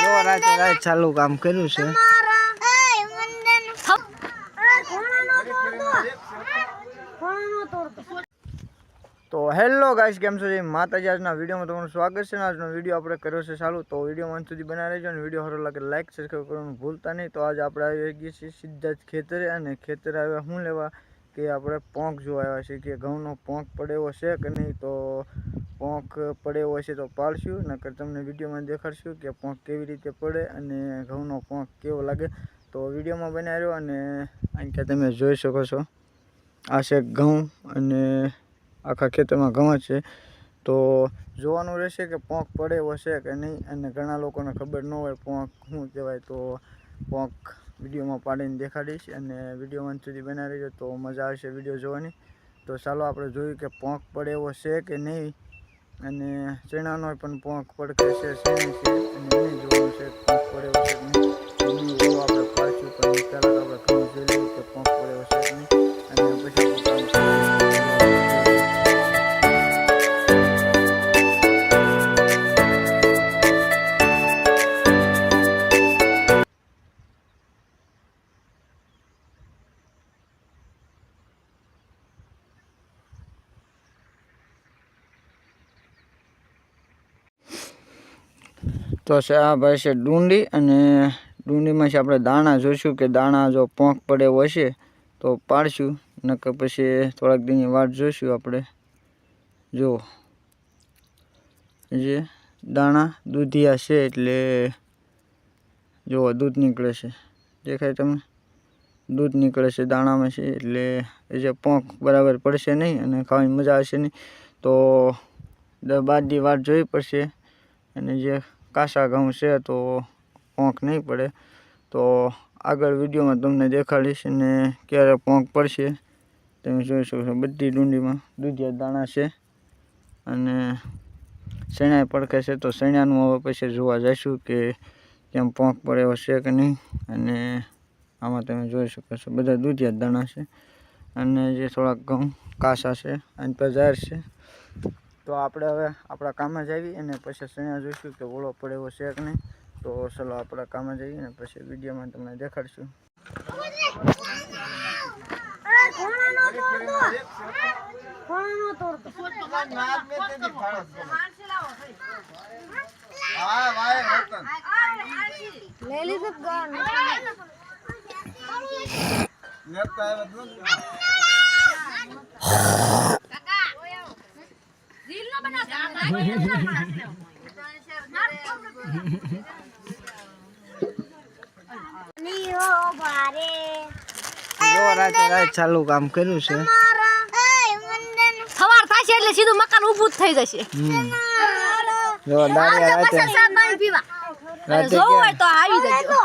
જો રાત ચાલુ કામ કર્યું છે। તો હેલો ગાઈસ, કેમ છો? માતાજી, આજના વિડીયોમાં તમારું સ્વાગત છે। આજનો વિડીયો આપણે કર્યો છે ચાલુ, તો વિડીયો અંત સુધી બનાવી રહેજો અને વિડીયો સારો લાગે લાઈક સબસ્ક્રાઈબ કરવાનું ભૂલતા નહીં। તો આજે આપણે આવી ગઈએ છીએ સીધા જ ખેતરે, અને ખેતરે આવ્યા શું લેવા કે આપણે પોંક જોવા આવ્યા છીએ કે ઘઉંનો પોંક પડેવો છે કે નહીં। તો પોંક પડેવો છે તો પાડશું, નકર તમને વિડીયોમાં દેખાડશું કે પોંક કેવી રીતે પડે અને ઘઉંનો પોંક કેવો લાગે। તો વિડીયોમાં બનાવી રહ્યો અને અહીં કે તમે જોઈ શકો છો આ છે ઘઉં, અને આખા ખેતરમાં ઘઉં છે। તો જોવાનું રહેશે કે પોંક પડેવો છે કે નહીં, અને ઘણા લોકોને ખબર ન હોય પોંક શું કહેવાય। તો પોંક વિડીયોમાં પાડીને દેખાડીશ અને વિડીયોમાં સુધી બનાવી રહેજો તો મજા આવશે વિડીયો જોવાની। તો ચાલો આપણે જોયું કે પોંક પડેવો છે કે નહીં, અને ચણાનો પણ પોંક પડકે છે શેની છે, અને એ જોવાનું છે પોંક પડેવો છે કે નહીં। એની આપણે પાડશું, પણ પહેલાં તો આપણે ઘઉં જોઈ લઈએ કે પોંક પડેવો છે કે નહીં, અને પછી આપણું કામ તો આ ભાઈ છે ડુંડી, અને ડુંડીમાં છે આપણે દાણા જોઈશું કે દાણા જો પોંક પડેવો હશે તો પાડશું, નકર પછી થોડાક દીની વાટ જોઈશું આપણે। જો જે દાણા દૂધિયા છે, એટલે જો દૂધ નીકળે છે, દેખાય તમને? દૂધ નીકળે છે દાણામાં છે, એટલે એ જે પોંક બરાબર પડશે નહીં અને ખાવાની મજા આવશે નહીં। તો 10-12 દી વાટ જોવી પડશે, અને જે કાચા ઘઉં છે તો પોંક નહીં પડે। તો આગળ વિડીયોમાં તમને દેખાડીશ અને ક્યારે પોંક પડશે તમે જોઈ શકો છો। બધી ડુંડીમાં દૂધિયા દાણા છે, અને શેણાય પડખે છે, તો શેણાનું હવે પછી જોવા જઈશું કે કેમ પોંક પડેવો છે કે નહીં। અને આમાં તમે જોઈ શકો છો બધા દૂધિયા દાણા છે, અને જે થોડાક ઘઉં કાચા છે અને પર જાહેર છે। તો આપણે હવે આપણા કામમાં જ આવી અને પછી શેણા જોઈશું કે ઓળો પડેવો છે કે નહીં। તો ચલો આપણા કામમાં જઈએ અને પછી વિડીયોમાં તમને દેખાડશું। જો રાત ચાલુ કામ કર્યું છે। સવાર થશે એટલે સીધું મકાન ઊભું જ થઈ જશે। જો દાડિયા રાતે જોવું હોય તો આવી જજો।